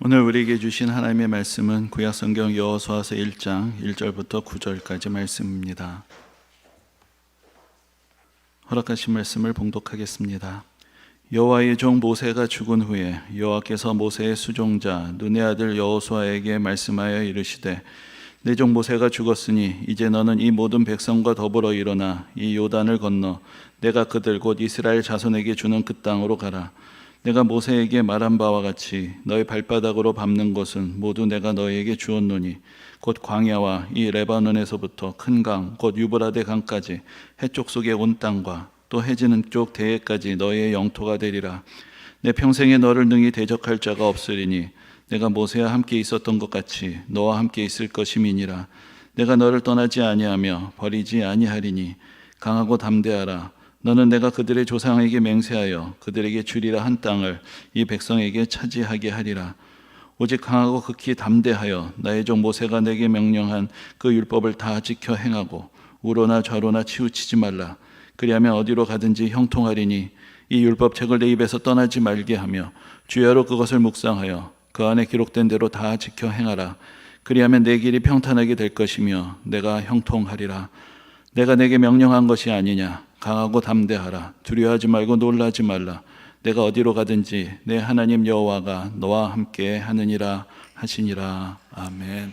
오늘 우리에게 주신 하나님의 말씀은 구약성경 여호수아서 1장 1절부터 9절까지 말씀입니다. 허락하신 말씀을 봉독하겠습니다. 여호와의 종 모세가 죽은 후에 여호와께서 모세의 수종자 눈의 아들 여호수아에게 말씀하여 이르시되 내 종 모세가 죽었으니 이제 너는 이 모든 백성과 더불어 일어나 이 요단을 건너 내가 그들 곧 이스라엘 자손에게 주는 그 땅으로 가라. 내가 모세에게 말한 바와 같이 너희 발바닥으로 밟는 곳은 모두 내가 너희에게 주었노니 곧 광야와 이 레바논에서부터 큰 강 곧 유브라데 강까지 해쪽 속의 온 땅과 또 해지는 쪽 대해까지 너희의 영토가 되리라. 내 평생에 너를 능히 대적할 자가 없으리니 내가 모세와 함께 있었던 것 같이 너와 함께 있을 것임이니라. 내가 너를 떠나지 아니하며 버리지 아니하리니 강하고 담대하라. 너는 내가 그들의 조상에게 맹세하여 그들에게 주리라 한 땅을 이 백성에게 차지하게 하리라. 오직 강하고 극히 담대하여 나의 종 모세가 내게 명령한 그 율법을 다 지켜 행하고 우로나 좌로나 치우치지 말라. 그리하면 어디로 가든지 형통하리니 이 율법책을 내 입에서 떠나지 말게 하며 주야로 그것을 묵상하여 그 안에 기록된 대로 다 지켜 행하라. 그리하면 내 길이 평탄하게 될 것이며 내가 형통하리라. 내가 내게 명령한 것이 아니냐. 강하고 담대하라. 두려워하지 말고 놀라지 말라. 내가 어디로 가든지 내 하나님 여호와가 너와 함께 하느니라 하시니라. 아멘.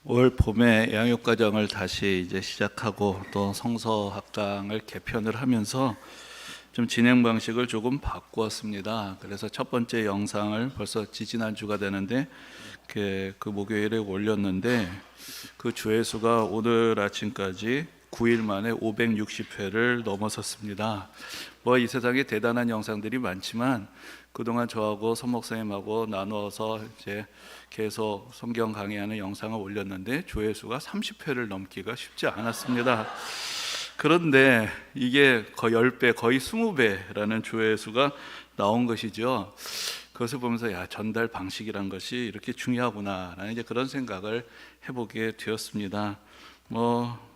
올 봄에 양육과정을 다시 이제 시작하고 또 성서학당을 개편을 하면서 좀 진행 방식을 조금 바꾸었습니다. 그래서 첫 번째 영상을 벌써 지지난주가 되는데 그 목요일에 올렸는데 그 조회수가 오늘 아침까지 9일 만에 560회를 넘어섰습니다. 뭐 이 세상에 대단한 영상들이 많지만 그동안 저하고 선 목사님하고 나누어서 이제 계속 성경 강의하는 영상을 올렸는데 조회수가 30회를 넘기가 쉽지 않았습니다. 그런데 이게 거의 10배, 거의 20배라는 조회수가 나온 것이죠. 그것을 보면서 야, 전달 방식이란 것이 이렇게 중요하구나라는 이제 그런 생각을 해보게 되었습니다.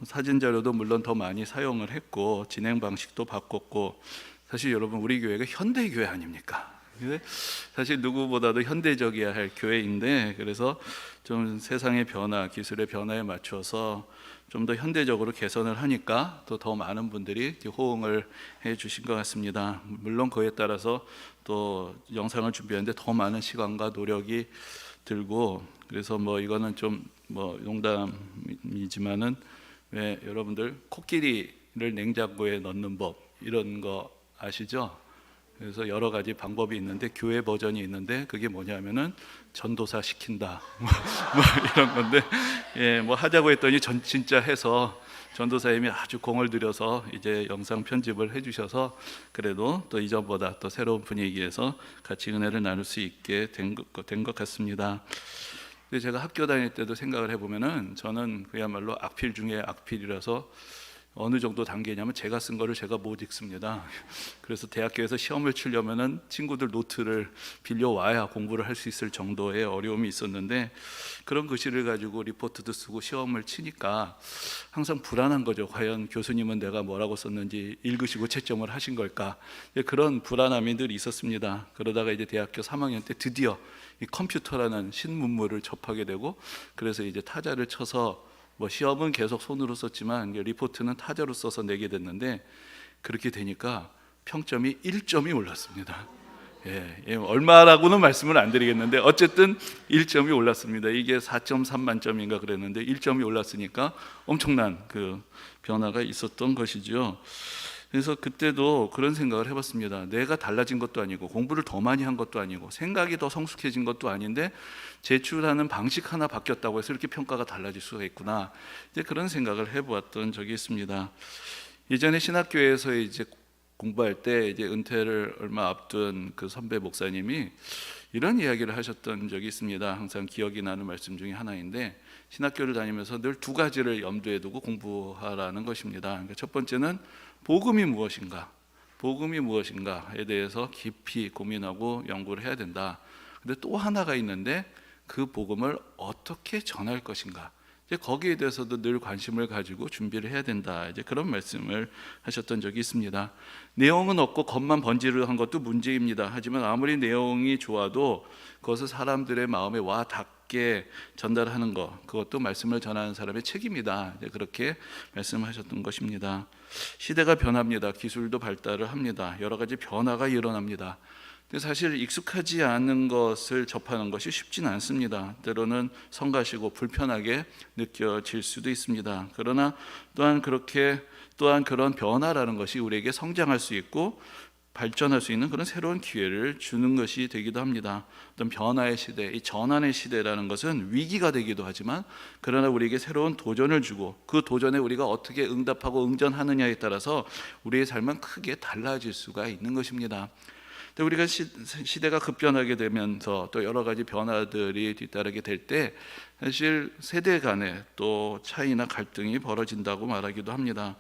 사진 자료도 물론 더 많이 사용을 했고 진행 방식도 바꿨고, 사실 여러분 우리 교회가 현대 교회 아닙니까? 사실 누구보다도 현대적이어야 할 교회인데, 그래서 좀 세상의 변화, 기술의 변화에 맞춰서 좀 더 현대적으로 개선을 하니까 또 더 많은 분들이 호응을 해 주신 것 같습니다. 물론 그에 따라서 또 영상을 준비하는데 더 많은 시간과 노력이 들고, 그래서 이거는 좀 농담이지만은, 왜 여러분들 코끼리를 냉장고에 넣는 법 이런 거 아시죠? 그래서 여러 가지 방법이 있는데 교회 버전이 있는데 그게 뭐냐면은 전도사 시킨다 이런 건데, 하자고 했더니 진짜 해서 전도사님이 아주 공을 들여서 이제 영상 편집을 해주셔서 그래도 또 이전보다 또 새로운 분위기에서 같이 은혜를 나눌 수 있게 된 것 같습니다. 근데 제가 학교 다닐 때도 생각을 해보면은 저는 그야말로 악필 중에 악필이라서 어느 정도 단계냐면 제가 쓴 거를 제가 못 읽습니다. 그래서 대학교에서 시험을 치려면은 친구들 노트를 빌려와야 공부를 할 수 있을 정도의 어려움이 있었는데, 그런 글씨를 가지고 리포트도 쓰고 시험을 치니까 항상 불안한 거죠. 과연 교수님은 내가 뭐라고 썼는지 읽으시고 채점을 하신 걸까? 그런 불안함이 늘 있었습니다. 그러다가 이제 대학교 3학년 때 드디어 이 컴퓨터라는 신문물을 접하게 되고, 그래서 이제 타자를 쳐서 시험은 계속 손으로 썼지만 리포트는 타자로 써서 내게 됐는데, 그렇게 되니까 평점이 1점이 올랐습니다. 얼마라고는 말씀을 안 드리겠는데 어쨌든 1점이 올랐습니다. 이게 4.3 만점인가 그랬는데 1점이 올랐으니까 엄청난 그 변화가 있었던 것이죠. 그래서 그때도 그런 생각을 해봤습니다. 내가 달라진 것도 아니고 공부를 더 많이 한 것도 아니고 생각이 더 성숙해진 것도 아닌데 제출하는 방식 하나 바뀌었다고 해서 이렇게 평가가 달라질 수가 있구나, 이제 그런 생각을 해보았던 적이 있습니다. 예전에 신학교에서 이제 공부할 때 이제 은퇴를 얼마 앞둔 그 선배 목사님이 이런 이야기를 하셨던 적이 있습니다. 항상 기억이 나는 말씀 중에 하나인데, 신학교를 다니면서 늘 두 가지를 염두에 두고 공부하라는 것입니다. 그러니까 첫 번째는 복음이 무엇인가, 복음이 무엇인가에 대해서 깊이 고민하고 연구를 해야 된다. 근데 또 하나가 있는데 그 복음을 어떻게 전할 것인가, 이제 거기에 대해서도 늘 관심을 가지고 준비를 해야 된다, 이제 그런 말씀을 하셨던 적이 있습니다. 내용은 없고 겉만 번지르한 것도 문제입니다. 하지만 아무리 내용이 좋아도 그것을 사람들의 마음에 와 닿게 전달하는 것, 그것도 말씀을 전하는 사람의 책임이다, 이제 그렇게 말씀하셨던 것입니다. 시대가 변합니다. 기술도 발달을 합니다. 여러 가지 변화가 일어납니다. 근데 사실 익숙하지 않은 것을 접하는 것이 쉽지는 않습니다. 때로는 성가시고 불편하게 느껴질 수도 있습니다. 그러나 또한 그런 변화라는 것이 우리에게 성장할 수 있고 발전할 수 있는 그런 새로운 기회를 주는 것이 되기도 합니다. 어떤 변화의 시대, 이 전환의 시대라는 것은 위기가 되기도 하지만, 그러나 우리에게 새로운 도전을 주고 그 도전에 우리가 어떻게 응답하고 응전하느냐에 따라서 우리의 삶은 크게 달라질 수가 있는 것입니다. 우리가 시대가 급변하게 되면서 또 여러 가지 변화들이 뒤따르게 될 때 사실 세대 간에 또 차이나 갈등이 벌어진다고 말하기도 합니다.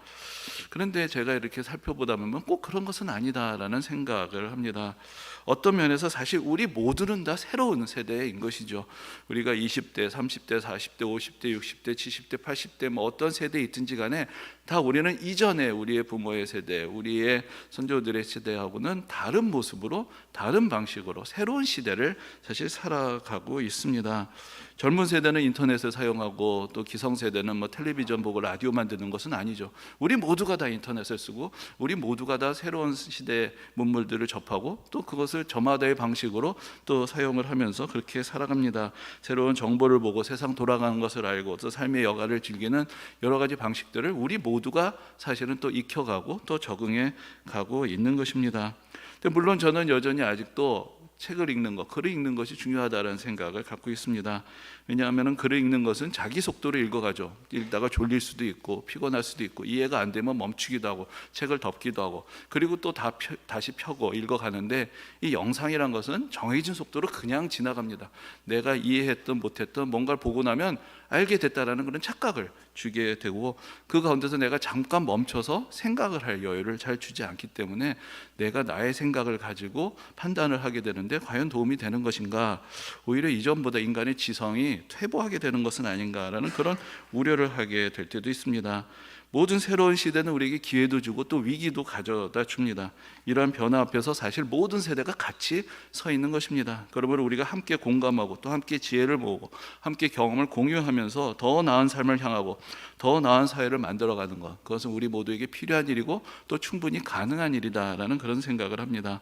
그런데 제가 이렇게 살펴보다 보면 꼭 그런 것은 아니다라는 생각을 합니다. 어떤 면에서 사실 우리 모두는 다 새로운 세대인 것이죠. 우리가 20대, 30대, 40대, 50대, 60대, 70대, 80대 어떤 세대에 있든지 간에 다 우리는 이전에 우리의 부모의 세대, 우리의 선조들의 세대하고는 다른 모습으로, 다른 방식으로 새로운 시대를 사실 살아가고 있습니다. 젊은 세대는 인터넷을 사용하고 또 기성세대는 텔레비전 보고 라디오만 듣는 것은 아니죠. 우리 모두가 다 인터넷을 쓰고 우리 모두가 다 새로운 시대의 문물들을 접하고 또 그것을 저마다의 방식으로 또 사용을 하면서 그렇게 살아갑니다. 새로운 정보를 보고 세상 돌아가는 것을 알고 또 삶의 여가를 즐기는 여러 가지 방식들을 우리 모두가 사실은 또 익혀가고 또 적응해 가고 있는 것입니다. 근데 물론 저는 여전히 아직도 책을 읽는 것, 글을 읽는 것이 중요하다는 생각을 갖고 있습니다. 왜냐하면 글을 읽는 것은 자기 속도로 읽어가죠. 읽다가 졸릴 수도 있고 피곤할 수도 있고 이해가 안 되면 멈추기도 하고 책을 덮기도 하고 그리고 또 다시 펴고 읽어가는데, 이 영상이란 것은 정해진 속도로 그냥 지나갑니다. 내가 이해했던 못했던 뭔가를 보고 나면 알게 됐다라는 그런 착각을 주게 되고, 그 가운데서 내가 잠깐 멈춰서 생각을 할 여유를 잘 주지 않기 때문에 내가 나의 생각을 가지고 판단을 하게 되는데 되는데 과연 도움이 되는 것인가? 오히려 이전보다 인간의 지성이 퇴보하게 되는 것은 아닌가라는 그런 우려를 하게 될 때도 있습니다. 모든 새로운 시대는 우리에게 기회도 주고 또 위기도 가져다 줍니다. 이러한 변화 앞에서 사실 모든 세대가 같이 서 있는 것입니다. 그러므로 우리가 함께 공감하고 또 함께 지혜를 모으고 함께 경험을 공유하면서 더 나은 삶을 향하고 더 나은 사회를 만들어가는 것, 그것은 우리 모두에게 필요한 일이고 또 충분히 가능한 일이다라는 그런 생각을 합니다.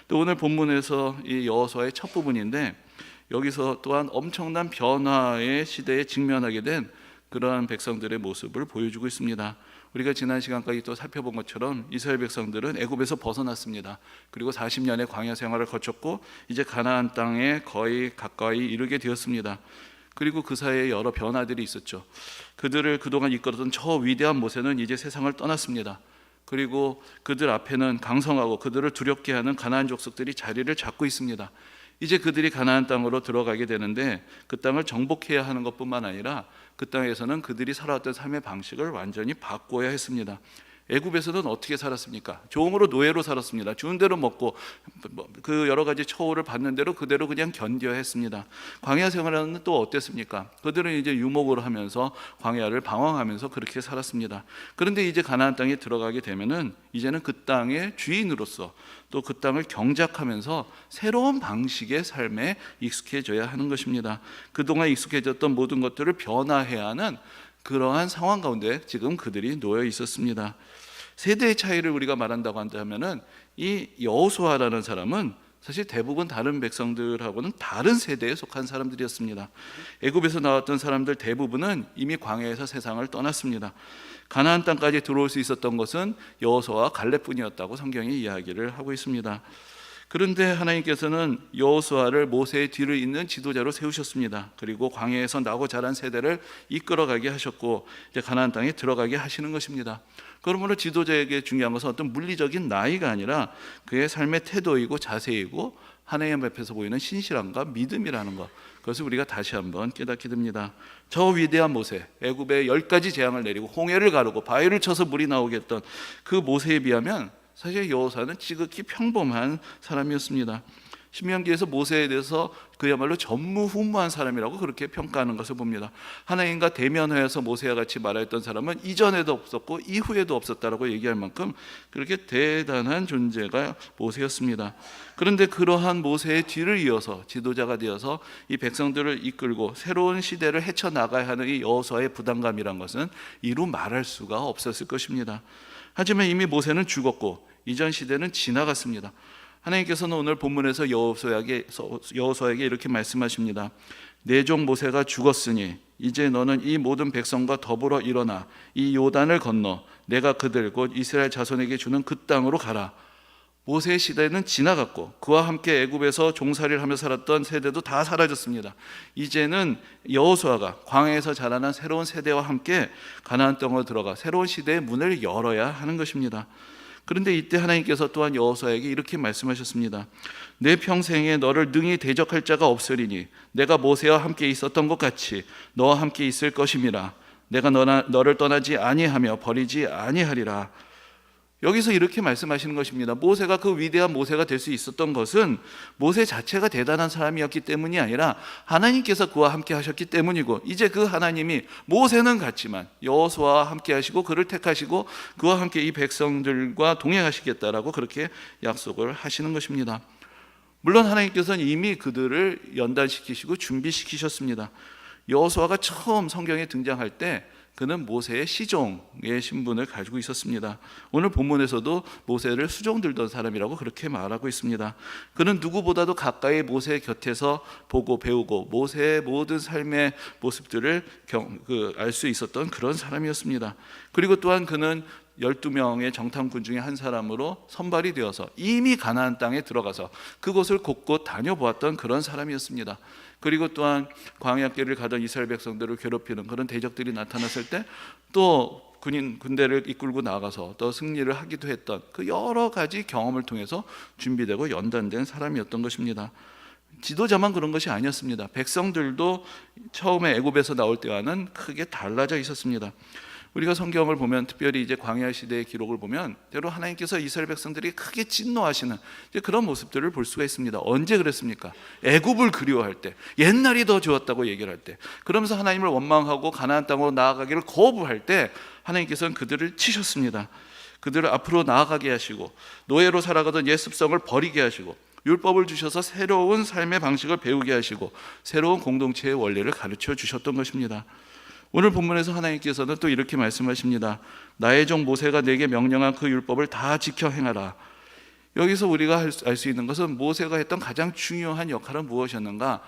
또 오늘 본문에서 이 여호수아의 첫 부분인데, 여기서 또한 엄청난 변화의 시대에 직면하게 된 그러한 백성들의 모습을 보여주고 있습니다. 우리가 지난 시간까지 또 살펴본 것처럼 이스라엘 백성들은 애굽에서 벗어났습니다. 그리고 40년의 광야 생활을 거쳤고 이제 가나안 땅에 거의 가까이 이르게 되었습니다. 그리고 그 사이에 여러 변화들이 있었죠. 그들을 그동안 이끌었던 저 위대한 모세는 이제 세상을 떠났습니다. 그리고 그들 앞에는 강성하고 그들을 두렵게 하는 가나안 족속들이 자리를 잡고 있습니다. 이제 그들이 가나안 땅으로 들어가게 되는데 그 땅을 정복해야 하는 것뿐만 아니라 그 땅에서는 그들이 살아왔던 삶의 방식을 완전히 바꿔야 했습니다. 애굽에서는 어떻게 살았습니까? 종으로 노예로 살았습니다. 주는 대로 먹고 그 여러 가지 처우를 받는 대로 그대로 그냥 견뎌야 했습니다. 광야 생활은 또 어땠습니까? 그들은 이제 유목으로 하면서 광야를 방황하면서 그렇게 살았습니다. 그런데 이제 가나안 땅에 들어가게 되면은 이제는 그 땅의 주인으로서 또 그 땅을 경작하면서 새로운 방식의 삶에 익숙해져야 하는 것입니다. 그동안 익숙해졌던 모든 것들을 변화해야 하는 그러한 상황 가운데 지금 그들이 놓여 있었습니다. 세대의 차이를 우리가 말한다고 한다면은 이 여호수아라는 사람은 사실 대부분 다른 백성들하고는 다른 세대에 속한 사람들이었습니다. 애굽에서 나왔던 사람들 대부분은 이미 광야에서 세상을 떠났습니다. 가나안 땅까지 들어올 수 있었던 것은 여호수아와 갈렙뿐이었다고 성경이 이야기를 하고 있습니다. 그런데 하나님께서는 여호수아를 모세의 뒤를 잇는 지도자로 세우셨습니다. 그리고 광야에서 나고 자란 세대를 이끌어가게 하셨고 이제 가나안 땅에 들어가게 하시는 것입니다. 그러므로 지도자에게 중요한 것은 어떤 물리적인 나이가 아니라 그의 삶의 태도이고 자세이고 하나님 앞에서 보이는 신실함과 믿음이라는 것, 그것을 우리가 다시 한번 깨닫게 됩니다. 저 위대한 모세, 애굽에 10가지 재앙을 내리고 홍해를 가르고 바위를 쳐서 물이 나오게 했던 그 모세에 비하면 사실 여호수아는 지극히 평범한 사람이었습니다. 신명기에서 모세에 대해서 그야말로 전무후무한 사람이라고 그렇게 평가하는 것을 봅니다. 하나님과 대면하여서 모세와 같이 말했던 사람은 이전에도 없었고 이후에도 없었다라고 얘기할 만큼 그렇게 대단한 존재가 모세였습니다. 그런데 그러한 모세의 뒤를 이어서 지도자가 되어서 이 백성들을 이끌고 새로운 시대를 헤쳐나가야 하는 이 여호수아의 부담감이란 것은 이루 말할 수가 없었을 것입니다. 하지만 이미 모세는 죽었고 이전 시대는 지나갔습니다. 하나님께서는 오늘 본문에서 여호수아에게 이렇게 말씀하십니다. 내 종 모세가 죽었으니 이제 너는 이 모든 백성과 더불어 일어나 이 요단을 건너 내가 그들 곧 이스라엘 자손에게 주는 그 땅으로 가라. 모세의 시대는 지나갔고 그와 함께 애굽에서 종살이를 하며 살았던 세대도 다 사라졌습니다. 이제는 여호수아가 광야에서 자라난 새로운 세대와 함께 가나안 땅으로 들어가 새로운 시대의 문을 열어야 하는 것입니다. 그런데 이때 하나님께서 또한 여호수아에게 이렇게 말씀하셨습니다. 내 평생에 너를 능히 대적할 자가 없으리니 내가 모세와 함께 있었던 것 같이 너와 함께 있을 것임이라. 내가 너를 떠나지 아니하며 버리지 아니하리라. 여기서 이렇게 말씀하시는 것입니다. 모세가 그 위대한 모세가 될 수 있었던 것은 모세 자체가 대단한 사람이었기 때문이 아니라 하나님께서 그와 함께 하셨기 때문이고, 이제 그 하나님이 모세는 같지만 여호수아와 함께 하시고 그를 택하시고 그와 함께 이 백성들과 동행하시겠다라고 그렇게 약속을 하시는 것입니다. 물론 하나님께서는 이미 그들을 연단시키시고 준비시키셨습니다. 여호수아가 처음 성경에 등장할 때 그는 모세의 시종의 신분을 가지고 있었습니다. 오늘 본문에서도 모세를 수종 들던 사람이라고 그렇게 말하고 있습니다. 그는 누구보다도 가까이 모세 곁에서 보고 배우고 모세의 모든 삶의 모습들을 알 수 있었던 그런 사람이었습니다. 그리고 또한 그는 12명의 정탐꾼 중에 한 사람으로 선발이 되어서 이미 가나안 땅에 들어가서 그곳을 곳곳 다녀보았던 그런 사람이었습니다. 그리고 또한 광야길을 가던 이스라엘 백성들을 괴롭히는 그런 대적들이 나타났을 때 또 군대를 이끌고 나가서 또 승리를 하기도 했던 그 여러 가지 경험을 통해서 준비되고 연단된 사람이었던 것입니다. 지도자만 그런 것이 아니었습니다. 백성들도 처음에 애굽에서 나올 때와는 크게 달라져 있었습니다. 우리가 성경을 보면 특별히 이제 광야 시대의 기록을 보면 때로 하나님께서 이스라엘 백성들이 크게 진노하시는 이제 그런 모습들을 볼 수가 있습니다. 언제 그랬습니까? 애굽을 그리워할 때, 옛날이 더 좋았다고 얘기를 할 때, 그러면서 하나님을 원망하고 가나안 땅으로 나아가기를 거부할 때 하나님께서는 그들을 치셨습니다. 그들을 앞으로 나아가게 하시고 노예로 살아가던 옛 습성을 버리게 하시고 율법을 주셔서 새로운 삶의 방식을 배우게 하시고 새로운 공동체의 원리를 가르쳐 주셨던 것입니다. 오늘 본문에서 하나님께서는 또 이렇게 말씀하십니다. 나의 종 모세가 내게 명령한 그 율법을 다 지켜 행하라. 여기서 우리가 알 수 있는 것은 모세가 했던 가장 중요한 역할은 무엇이었는가?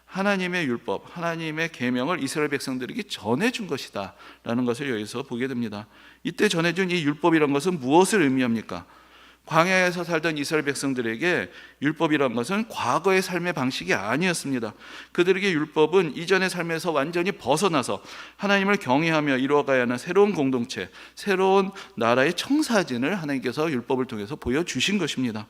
하나님의 율법, 하나님의 계명을 이스라엘 백성들에게 전해준 것이다 라는 것을 여기서 보게 됩니다. 이때 전해준 이 율법이란 것은 무엇을 의미합니까? 광야에서 살던 이스라엘 백성들에게 율법이란 것은 과거의 삶의 방식이 아니었습니다. 그들에게 율법은 이전의 삶에서 완전히 벗어나서 하나님을 경외하며 이루어가야 하는 새로운 공동체, 새로운 나라의 청사진을 하나님께서 율법을 통해서 보여주신 것입니다.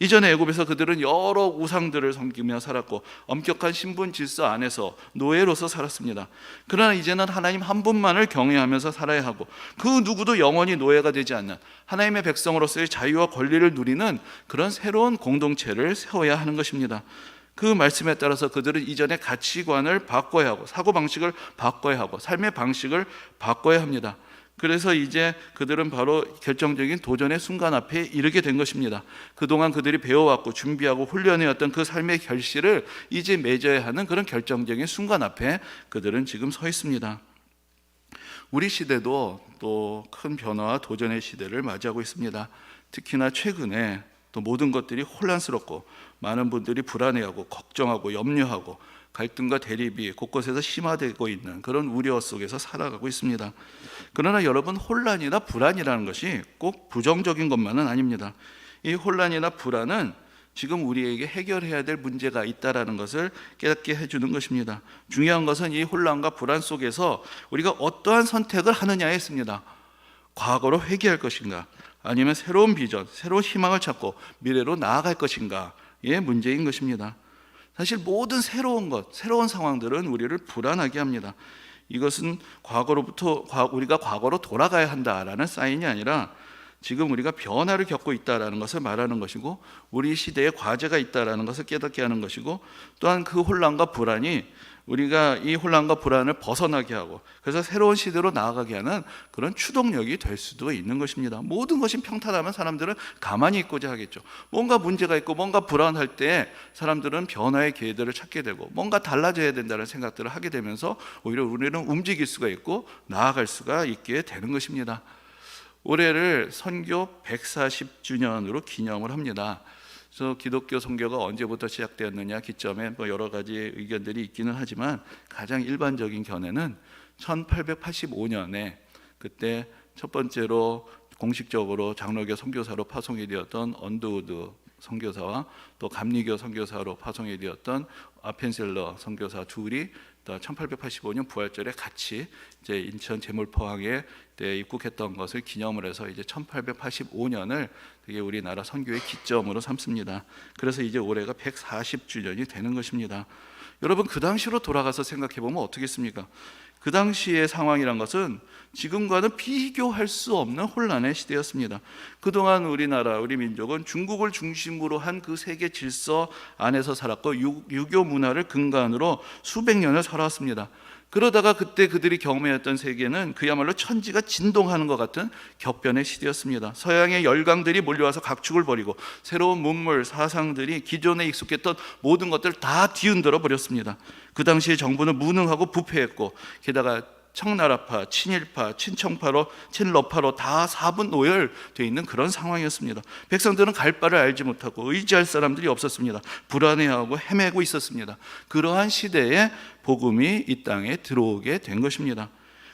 이전에 애굽에서 그들은 여러 우상들을 섬기며 살았고 엄격한 신분 질서 안에서 노예로서 살았습니다. 그러나 이제는 하나님 한 분만을 경외하면서 살아야 하고 그 누구도 영원히 노예가 되지 않는 하나님의 백성으로서의 자유와 권리를 누리는 그런 새로운 공동체를 세워야 하는 것입니다. 그 말씀에 따라서 그들은 이전의 가치관을 바꿔야 하고 사고방식을 바꿔야 하고 삶의 방식을 바꿔야 합니다. 그래서 이제 그들은 바로 결정적인 도전의 순간 앞에 이르게 된 것입니다. 그동안 그들이 배워왔고 준비하고 훈련해왔던 그 삶의 결실을 이제 맺어야 하는 그런 결정적인 순간 앞에 그들은 지금 서 있습니다. 우리 시대도 또 큰 변화와 도전의 시대를 맞이하고 있습니다. 특히나 최근에 또 모든 것들이 혼란스럽고 많은 분들이 불안해하고 걱정하고 염려하고 갈등과 대립이 곳곳에서 심화되고 있는 그런 우려 속에서 살아가고 있습니다. 그러나 여러분, 혼란이나 불안이라는 것이 꼭 부정적인 것만은 아닙니다. 이 혼란이나 불안은 지금 우리에게 해결해야 될 문제가 있다는 것을 깨닫게 해주는 것입니다. 중요한 것은 이 혼란과 불안 속에서 우리가 어떠한 선택을 하느냐에 있습니다. 과거로 회귀할 것인가, 아니면 새로운 비전, 새로운 희망을 찾고 미래로 나아갈 것인가의 문제인 것입니다. 사실 모든 새로운 것, 새로운 상황들은 우리를 불안하게 합니다. 이것은 우리가 과거로 돌아가야 한다라는 사인이 아니라 지금 우리가 변화를 겪고 있다는 것을 말하는 것이고 우리 시대에 과제가 있다는 것을 깨닫게 하는 것이고 또한 그 혼란과 불안이 우리가 이 혼란과 불안을 벗어나게 하고 그래서 새로운 시대로 나아가게 하는 그런 추동력이 될 수도 있는 것입니다. 모든 것이 평탄하면 사람들은 가만히 있고자 하겠죠. 뭔가 문제가 있고 뭔가 불안할 때 사람들은 변화의 기회들을 찾게 되고 뭔가 달라져야 된다는 생각들을 하게 되면서 오히려 우리는 움직일 수가 있고 나아갈 수가 있게 되는 것입니다. 올해를 선교 140주년으로 기념을 합니다. 그래서 기독교 선교가 언제부터 시작되었느냐 기점에 여러 가지 의견들이 있기는 하지만 가장 일반적인 견해는 1885년에 그때 첫 번째로 공식적으로 장로교 선교사로 파송이 되었던 언더우드 선교사와 또 감리교 선교사로 파송이 되었던 아펜셀러 선교사 둘이 1885년 부활절에 같이 이제 인천 제물포항에 입국했던 것을 기념을 해서 이제 1885년을 되게 우리나라 선교의 기점으로 삼습니다. 그래서 이제 올해가 140주년이 되는 것입니다. 여러분, 그 당시로 돌아가서 생각해 보면 어떻겠습니까? 그 당시의 상황이란 것은 지금과는 비교할 수 없는 혼란의 시대였습니다. 그동안 우리나라, 우리 민족은 중국을 중심으로 한 그 세계 질서 안에서 살았고 유교 문화를 근간으로 수백 년을 살아왔습니다. 그러다가 그때 그들이 경험했던 세계는 그야말로 천지가 진동하는 것 같은 격변의 시대였습니다. 서양의 열강들이 몰려와서 각축을 벌이고 새로운 문물, 사상들이 기존에 익숙했던 모든 것들을 다 뒤흔들어 버렸습니다. 그 당시에 정부는 무능하고 부패했고 게다가 청나라파, 친일파, 친청파로, 친러파로 다 사분오열되어 있는 그런 상황이었습니다. 백성들은 갈 바를 알지 못하고 의지할 사람들이 없었습니다. 불안해하고 헤매고 있었습니다. 그러한 시대에 복음이 이 땅에 들어오게 된 것입니다.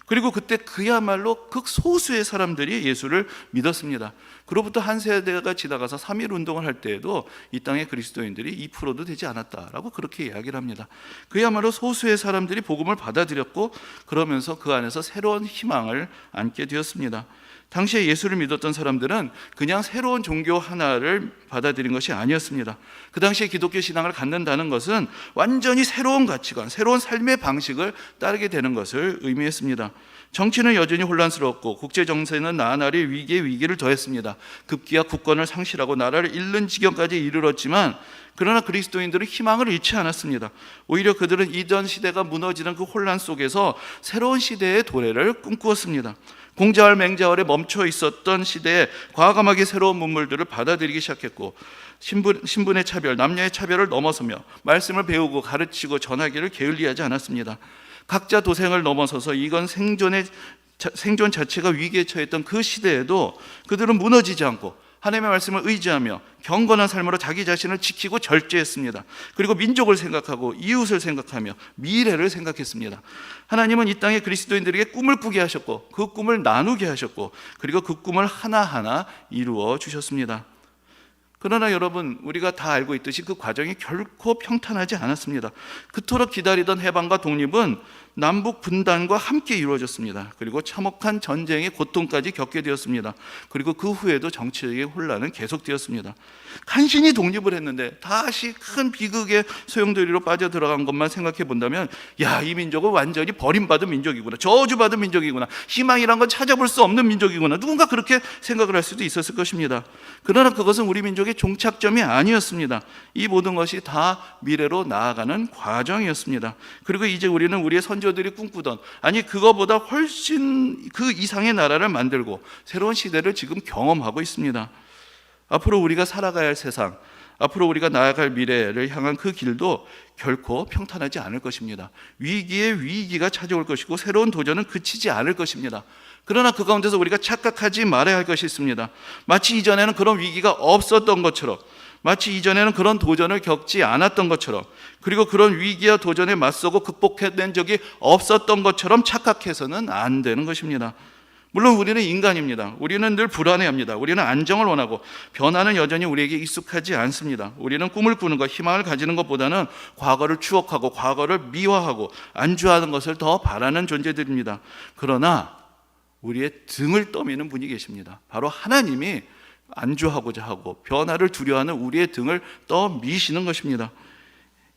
그리고 그때 그야말로 극소수의 사람들이 예수를 믿었습니다. 그로부터 한 세대가 지나가서 3.1 운동을 할 때에도 이 땅의 그리스도인들이 2%도 되지 않았다라고 그렇게 이야기를 합니다. 그야말로 소수의 사람들이 복음을 받아들였고 그러면서 그 안에서 새로운 희망을 안게 되었습니다. 당시에 예수를 믿었던 사람들은 그냥 새로운 종교 하나를 받아들인 것이 아니었습니다. 그 당시에 기독교 신앙을 갖는다는 것은 완전히 새로운 가치관, 새로운 삶의 방식을 따르게 되는 것을 의미했습니다. 정치는 여전히 혼란스럽고 국제 정세는 나날이 위기에 위기를 더했습니다. 급기야 국권을 상실하고 나라를 잃는 지경까지 이르렀지만, 그러나 그리스도인들은 희망을 잃지 않았습니다. 오히려 그들은 이전 시대가 무너지는 그 혼란 속에서 새로운 시대의 도래를 꿈꾸었습니다. 공자월 맹자월에 멈춰 있었던 시대에 과감하게 새로운 문물들을 받아들이기 시작했고, 신분의 차별, 남녀의 차별을 넘어서며 말씀을 배우고 가르치고 전하기를 게을리하지 않았습니다. 각자 도생을 넘어서서 이건 생존 자체가 위기에 처했던 그 시대에도 그들은 무너지지 않고 하나님의 말씀을 의지하며 경건한 삶으로 자기 자신을 지키고 절제했습니다. 그리고 민족을 생각하고 이웃을 생각하며 미래를 생각했습니다. 하나님은 이 땅에 그리스도인들에게 꿈을 꾸게 하셨고 그 꿈을 나누게 하셨고 그리고 그 꿈을 하나하나 이루어 주셨습니다. 그러나 여러분, 우리가 다 알고 있듯이 그 과정이 결코 평탄하지 않았습니다. 그토록 기다리던 해방과 독립은 남북 분단과 함께 이루어졌습니다. 그리고 참혹한 전쟁의 고통까지 겪게 되었습니다. 그리고 그 후에도 정치적인 혼란은 계속되었습니다. 간신히 독립을 했는데 다시 큰 비극의 소용돌이로 빠져들어간 것만 생각해 본다면, 야, 이 민족은 완전히 버림받은 민족이구나, 저주받은 민족이구나, 희망이란 건 찾아볼 수 없는 민족이구나, 누군가 그렇게 생각을 할 수도 있었을 것입니다. 그러나 그것은 우리 민족의 종착점이 아니었습니다. 이 모든 것이 다 미래로 나아가는 과정이었습니다. 그리고 이제 우리는 우리의 선조들이 꿈꾸던, 아니 그거보다 훨씬 그 이상의 나라를 만들고 새로운 시대를 지금 경험하고 있습니다. 앞으로 우리가 살아가야 할 세상, 앞으로 우리가 나아갈 미래를 향한 그 길도 결코 평탄하지 않을 것입니다. 위기에 위기가 찾아올 것이고 새로운 도전은 그치지 않을 것입니다. 그러나 그 가운데서 우리가 착각하지 말아야 할 것이 있습니다. 마치 이전에는 그런 위기가 없었던 것처럼, 마치 이전에는 그런 도전을 겪지 않았던 것처럼, 그리고 그런 위기와 도전에 맞서고 극복해낸 적이 없었던 것처럼 착각해서는 안 되는 것입니다. 물론 우리는 인간입니다. 우리는 늘 불안해합니다. 우리는 안정을 원하고 변화는 여전히 우리에게 익숙하지 않습니다. 우리는 꿈을 꾸는 것, 희망을 가지는 것보다는 과거를 추억하고 과거를 미화하고 안주하는 것을 더 바라는 존재들입니다. 그러나 우리의 등을 떠미는 분이 계십니다. 바로 하나님이 안주하고자 하고 변화를 두려워하는 우리의 등을 떠미시는 것입니다.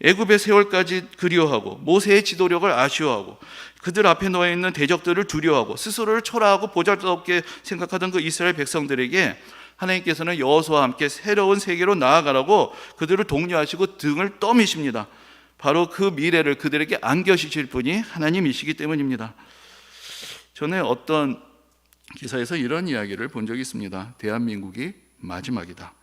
애굽의 세월까지 그리워하고 모세의 지도력을 아쉬워하고 그들 앞에 놓여 있는 대적들을 두려워하고 스스로를 초라하고 보잘것없게 생각하던 그 이스라엘 백성들에게 하나님께서는 여호수아와 함께 새로운 세계로 나아가라고 그들을 독려하시고 등을 떠미십니다. 바로 그 미래를 그들에게 안겨주실 분이 하나님이시기 때문입니다. 전에 어떤 기사에서 이런 이야기를 본 적이 있습니다. 대한민국이 마지막이다.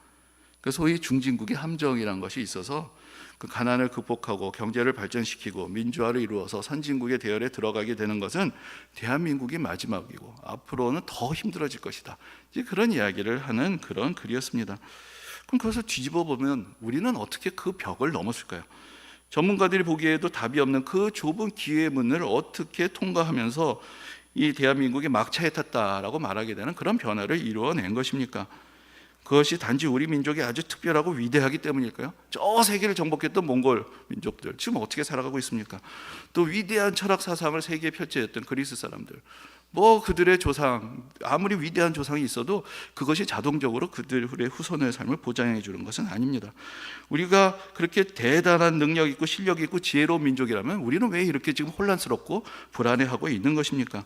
그 소위 중진국의 함정이라는 것이 있어서 그 가난을 극복하고 경제를 발전시키고 민주화를 이루어서 선진국의 대열에 들어가게 되는 것은 대한민국이 마지막이고 앞으로는 더 힘들어질 것이다. 이제 그런 이야기를 하는 그런 글이었습니다. 그럼 그것을 뒤집어 보면 우리는 어떻게 그 벽을 넘었을까요? 전문가들이 보기에도 답이 없는 그 좁은 기회의 문을 어떻게 통과하면서 이 대한민국이 막차에 탔다라고 말하게 되는 그런 변화를 이루어낸 것입니까? 그것이 단지 우리 민족이 아주 특별하고 위대하기 때문일까요? 저 세계를 정복했던 몽골 민족들 지금 어떻게 살아가고 있습니까? 또 위대한 철학 사상을 세계에 펼쳐졌던 그리스 사람들, 뭐 그들의 조상, 아무리 위대한 조상이 있어도 그것이 자동적으로 그들의 후손의 삶을 보장해 주는 것은 아닙니다. 우리가 그렇게 대단한 능력 있고 실력 있고 지혜로운 민족이라면 우리는 왜 이렇게 지금 혼란스럽고 불안해하고 있는 것입니까?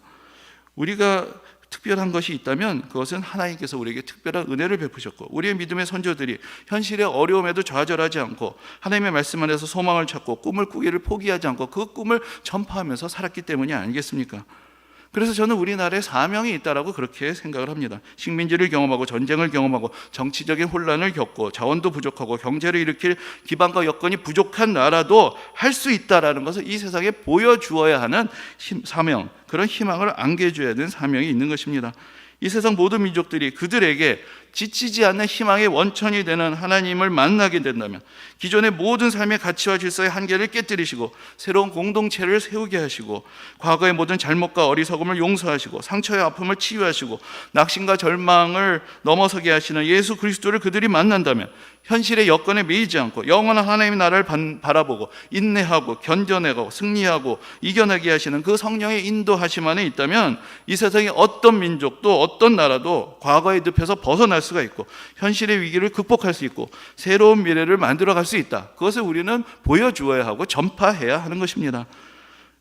우리가 특별한 것이 있다면 그것은 하나님께서 우리에게 특별한 은혜를 베푸셨고 우리의 믿음의 선조들이 현실의 어려움에도 좌절하지 않고 하나님의 말씀 안에서 소망을 찾고 꿈을 꾸기를 포기하지 않고 그 꿈을 전파하면서 살았기 때문이 아니겠습니까? 그래서 저는 우리나라에 사명이 있다라고 그렇게 생각을 합니다. 식민지를 경험하고 전쟁을 경험하고 정치적인 혼란을 겪고 자원도 부족하고 경제를 일으킬 기반과 여건이 부족한 나라도 할 수 있다라는 것을 이 세상에 보여주어야 하는 사명, 그런 희망을 안겨줘야 되는 사명이 있는 것입니다. 이 세상 모든 민족들이 그들에게 지치지 않는 희망의 원천이 되는 하나님을 만나게 된다면 기존의 모든 삶의 가치와 질서의 한계를 깨뜨리시고 새로운 공동체를 세우게 하시고 과거의 모든 잘못과 어리석음을 용서하시고 상처의 아픔을 치유하시고 낙심과 절망을 넘어서게 하시는 예수 그리스도를 그들이 만난다면 현실의 여건에 매이지 않고 영원한 하나님의 나라를 바라보고 인내하고 견뎌내고 승리하고 이겨내게 하시는 그 성령의 인도하심 안에 있다면 이 세상의 어떤 민족도 어떤 나라도 과거의 늪에서 벗어날 수가 있고 현실의 위기를 극복할 수 있고 새로운 미래를 만들어갈 수 있다. 그것을 우리는 보여주어야 하고 전파해야 하는 것입니다.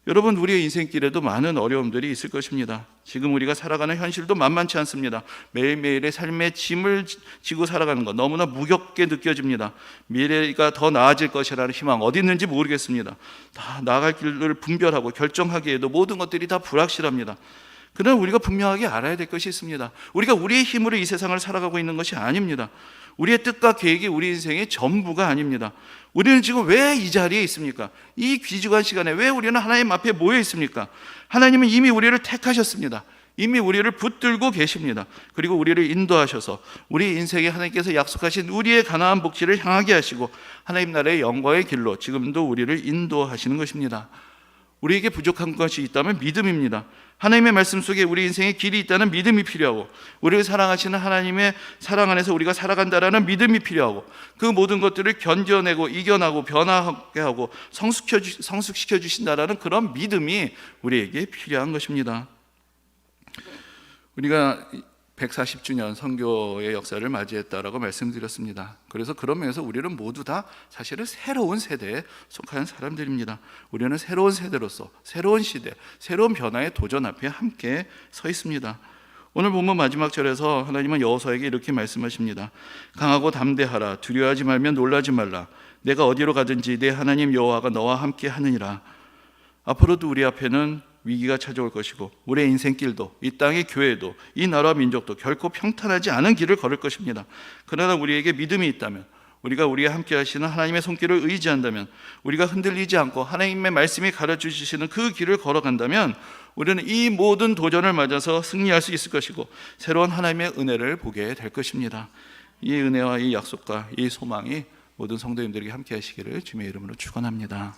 여러분, 우리의 인생길에도 많은 어려움들이 있을 것입니다. 지금 우리가 살아가는 현실도 만만치 않습니다. 매일매일의 삶의 짐을 지고 살아가는 것 너무나 무겁게 느껴집니다. 미래가 더 나아질 것이라는 희망 어디 있는지 모르겠습니다. 다 나아갈 길을 분별하고 결정하기에도 모든 것들이 다 불확실합니다. 그러나 우리가 분명하게 알아야 될 것이 있습니다. 우리가 우리의 힘으로 이 세상을 살아가고 있는 것이 아닙니다. 우리의 뜻과 계획이 우리 인생의 전부가 아닙니다. 우리는 지금 왜 이 자리에 있습니까? 이 귀중한 시간에 왜 우리는 하나님 앞에 모여 있습니까? 하나님은 이미 우리를 택하셨습니다. 이미 우리를 붙들고 계십니다. 그리고 우리를 인도하셔서 우리 인생에 하나님께서 약속하신 우리의 가나안 복지를 향하게 하시고 하나님 나라의 영광의 길로 지금도 우리를 인도하시는 것입니다. 우리에게 부족한 것이 있다면 믿음입니다. 하나님의 말씀 속에 우리 인생의 길이 있다는 믿음이 필요하고 우리를 사랑하시는 하나님의 사랑 안에서 우리가 살아간다라는 믿음이 필요하고 그 모든 것들을 견뎌내고 이겨나고 변화하게 하고 성숙시켜 주신다라는 그런 믿음이 우리에게 필요한 것입니다. 우리가 140주년 선교의 역사를 맞이했다라고 말씀드렸습니다. 그래서 그런 면에서 우리는 모두 다 사실은 새로운 세대에 속한 사람들입니다. 우리는 새로운 세대로서 새로운 시대, 새로운 변화의 도전 앞에 함께 서 있습니다. 오늘 본문 마지막 절에서 하나님은 여호수아에게 이렇게 말씀하십니다. 강하고 담대하라. 두려워하지 말며 놀라지 말라. 내가 어디로 가든지 내 하나님 여호와가 너와 함께 하느니라. 앞으로도 우리 앞에는 위기가 찾아올 것이고 우리의 인생길도 이 땅의 교회도 이 나라 민족도 결코 평탄하지 않은 길을 걸을 것입니다. 그러나 우리에게 믿음이 있다면 우리가 우리와 함께 하시는 하나님의 손길을 의지한다면 우리가 흔들리지 않고 하나님의 말씀이 가르쳐주시는 그 길을 걸어간다면 우리는 이 모든 도전을 맞아서 승리할 수 있을 것이고 새로운 하나님의 은혜를 보게 될 것입니다. 이 은혜와 이 약속과 이 소망이 모든 성도님들에게 함께 하시기를 주님의 이름으로 축원합니다.